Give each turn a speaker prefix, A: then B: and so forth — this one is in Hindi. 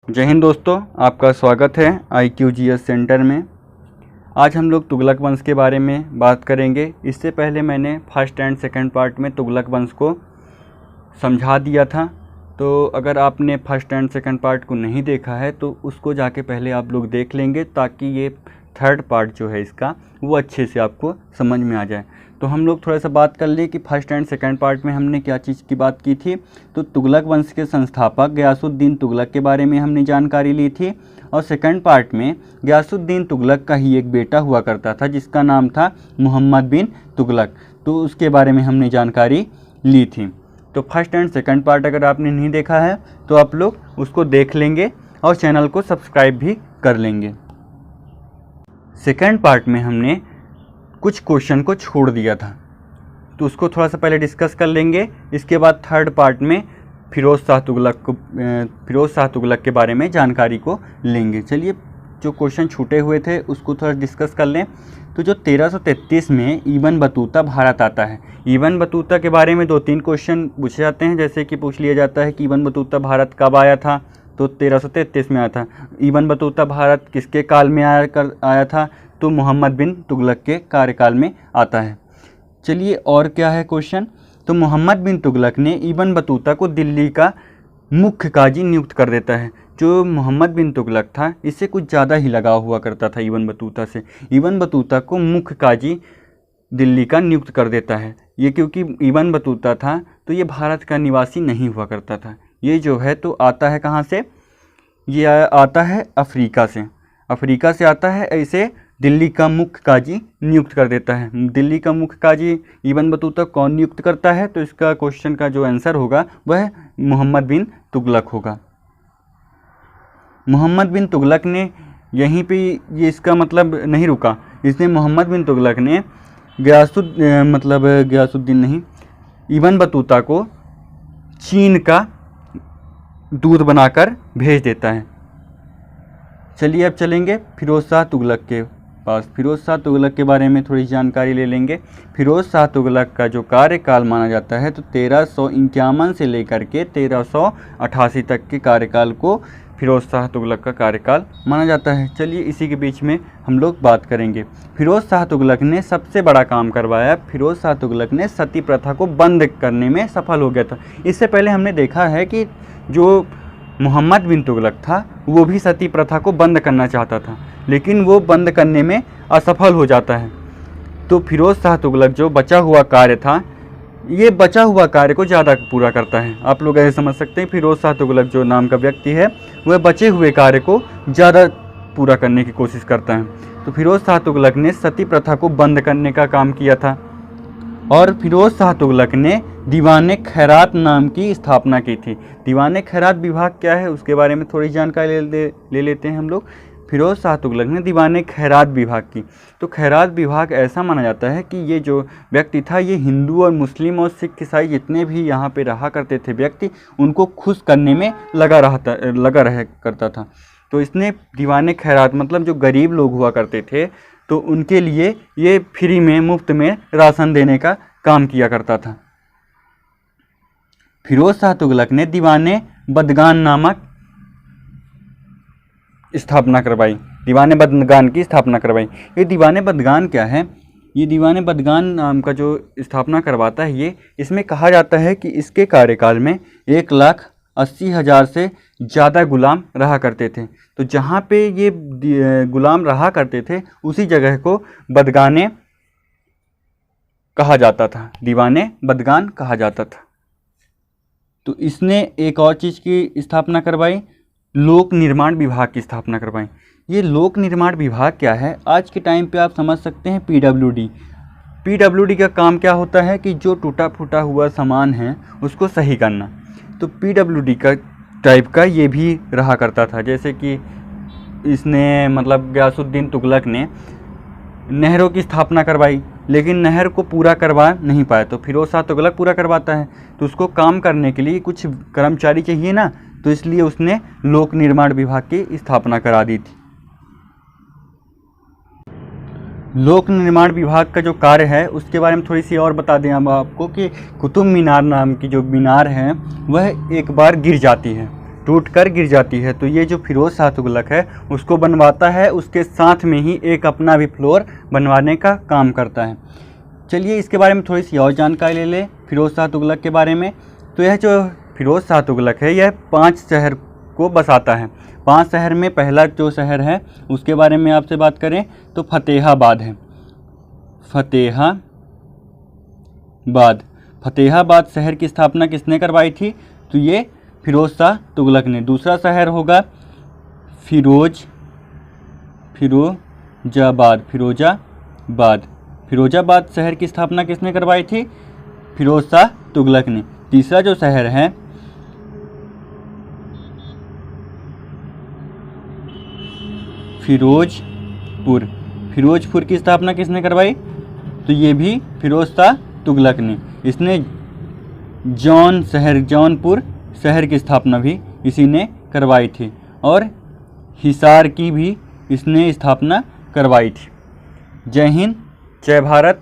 A: जय हिंद दोस्तों, आपका स्वागत है IQGS सेंटर में। आज हम लोग तुगलक वंश के बारे में बात करेंगे। इससे पहले मैंने फर्स्ट एंड सेकंड पार्ट में तुगलक वंश को समझा दिया था, तो अगर आपने फर्स्ट एंड सेकंड पार्ट को नहीं देखा है तो उसको जाके पहले आप लोग देख लेंगे, ताकि ये थर्ड पार्ट जो है इसका वो अच्छे से आपको समझ में आ जाए। तो हम लोग थोड़ा सा बात कर लें कि फर्स्ट एंड सेकंड पार्ट में हमने क्या चीज़ की बात की थी। तो तुगलक वंश के संस्थापक गयासुद्दीन तुगलक के बारे में हमने जानकारी ली थी, और सेकंड पार्ट में गयासुद्दीन तुगलक का ही एक बेटा हुआ करता था जिसका नाम था मोहम्मद बिन तुगलक, तो उसके बारे में हमने जानकारी ली थी। तो फर्स्ट एंड सेकंड पार्ट अगर आपने नहीं देखा है तो आप लोग उसको देख लेंगे और चैनल को सब्सक्राइब भी कर लेंगे। सेकंड पार्ट में हमने कुछ क्वेश्चन को छोड़ दिया था, तो उसको थोड़ा सा पहले डिस्कस कर लेंगे। इसके बाद थर्ड पार्ट में फिरोज़ शाह तुगलक के बारे में जानकारी को लेंगे। चलिए, जो क्वेश्चन छूटे हुए थे उसको थोड़ा डिस्कस कर लें। तो जो 1333 में इब्न बतूता भारत आता है, इब्न बतूता के बारे में 2-3 क्वेश्चन पूछे जाते हैं। जैसे कि पूछ लिया जाता है कि इब्न बतूता भारत कब आया था, तो 1333 में आया था। इब्न बतूता भारत किसके काल में आया था, तो मोहम्मद बिन तुगलक के कार्यकाल में आता है। चलिए, और क्या है क्वेश्चन। तो मोहम्मद बिन तुगलक ने इब्न बतूता को दिल्ली का मुख्य काजी नियुक्त कर देता है। जो मोहम्मद बिन तुगलक था इससे कुछ ज़्यादा ही लगाव हुआ करता था इब्न बतूता से। इब्न बतूता को मुख्य काजी दिल्ली का नियुक्त कर देता है। ये क्योंकि इब्न बतूता था तो ये भारत का निवासी नहीं हुआ करता था। ये जो है तो आता है कहाँ से, ये आता है अफ्रीका से। अफ्रीका से आता है, ऐसे दिल्ली का मुख्य काजी नियुक्त कर देता है। दिल्ली का मुख्य काजी इब्न बतूता कौन नियुक्त करता है, तो इसका क्वेश्चन का जो आंसर होगा वह मोहम्मद बिन तुगलक होगा। मोहम्मद बिन तुगलक ने यहीं पे, ये इसका मतलब नहीं रुका, इसने मोहम्मद बिन तुगलक ने गयासुद्दीन नहीं, इब्न बतूता को चीन का दूत बनाकर भेज देता है। चलिए, अब चलेंगे फिरोज़ शाह तुगलक के पास। फिरोज़ शाह तुगलक के बारे में थोड़ी जानकारी ले लेंगे। फिरोज़ शाह तुगलक का जो कार्यकाल माना जाता है तो 1351 से लेकर के 1388 तक के कार्यकाल को फिरोज़ शाह तुगलक का कार्यकाल माना जाता है। चलिए, इसी के बीच में हम लोग बात करेंगे। फिरोज़ शाह तुगलक ने सबसे बड़ा काम करवाया। फिरोज़ शाह तुगलक ने सती प्रथा को बंद करने में सफल हो गया था। इससे पहले हमने देखा है कि जो मोहम्मद बिन तुगलक था वो भी सती प्रथा को बंद करना चाहता था, लेकिन वो बंद करने में असफल हो जाता है। तो फिरोज़ शाह तुगलक जो बचा हुआ कार्य था, ये बचा हुआ कार्य को ज़्यादा पूरा करता है। आप लोग ऐसे समझ सकते हैं, फिरोज़ शाह तुगलक जो नाम का व्यक्ति है वह बचे हुए कार्य को ज़्यादा पूरा करने की कोशिश करता है। तो फिरोज़ शाह तुगलक ने सती प्रथा को बंद करने का काम किया था, और फिरोज़ शाह तुगलक ने दीवान खैरात नाम की स्थापना की थी। दीवान खैरात विभाग क्या है उसके बारे में थोड़ी जानकारी ले लेते हैं हम लोग। फिरोज़ शाह तुगलक ने दीवान खैरात विभाग की। तो खैरात विभाग ऐसा माना जाता है कि ये जो व्यक्ति था ये हिंदू और मुस्लिम और सिख ईसाई जितने भी यहाँ पे रहा करते थे व्यक्ति, उनको खुश करने में लगा रहा करता था। तो इसने दीवान खैरात मतलब जो गरीब लोग हुआ करते थे तो उनके लिए ये फ्री में, मुफ्त में राशन देने का काम किया करता था। फिरोज़ शाह तुगलक ने दीवान बदगान नामक स्थापना करवाई। दीवान बदगान की स्थापना करवाई। ये दीवान बदगान क्या है, ये दीवान बदगान नाम का जो स्थापना करवाता है ये, इसमें कहा जाता है कि इसके कार्यकाल में 1,80,000 से ज़्यादा गुलाम रहा करते थे। तो जहाँ पे ये गुलाम रहा करते थे उसी जगह को बदगाने कहा जाता था, दीवाने बदगान कहा जाता था। तो इसने एक और चीज़ की स्थापना करवाई, लोक निर्माण विभाग की स्थापना करवाई। ये लोक निर्माण विभाग क्या है, आज के टाइम पे आप समझ सकते हैं पीडब्ल्यूडी का काम क्या होता है कि जो टूटा फूटा हुआ सामान है उसको सही करना। तो पीडब्ल्यूडी का टाइप का ये भी रहा करता था। जैसे कि इसने मतलब गयासुद्दीन तुगलक ने नहरों की स्थापना करवाई, लेकिन नहर को पूरा करवा नहीं पाया, तो फिरोज़ शाह तुगलक पूरा करवाता है। तो उसको काम करने के लिए कुछ कर्मचारी चाहिए ना, तो इसलिए उसने लोक निर्माण विभाग की स्थापना करा दी थी। लोक निर्माण विभाग का जो कार्य है उसके बारे में थोड़ी सी और बता दें हम आपको कि कुतुब मीनार नाम की जो मीनार है वह एक बार गिर जाती है। टूटकर गिर जाती है। तो ये जो फिरोज़ शाह तुगलक है उसको बनवाता है, उसके साथ में ही एक अपना भी फ्लोर बनवाने का काम करता है। चलिए इसके बारे में थोड़ी सी और जानकारी ले लें फिरोज़ शाह तुगलक के बारे में। तो यह जो फिरोज़ शाह तुगलक है यह 5 शहर को बसाता है। 5 शहर में पहला जो शहर है उसके बारे में आपसे बात करें तो फतेहाबाद है। फतेहाबाद शहर की स्थापना किसने करवाई थी? तो ये फिरोज़ शाह तुगलक ने। दूसरा शहर होगा फिरोजाबाद शहर की स्थापना किसने करवाई थी? फिरोज़ शाह तुगलक ने। तीसरा जो शहर है फिरोजपुर की स्थापना किसने करवाई? तो ये भी फिरोज़ शाह तुगलक ने। इसने जौनपुर शहर की स्थापना भी इसी ने करवाई थी और हिसार की भी इसने स्थापना करवाई थी। जय हिंद, जय भारत।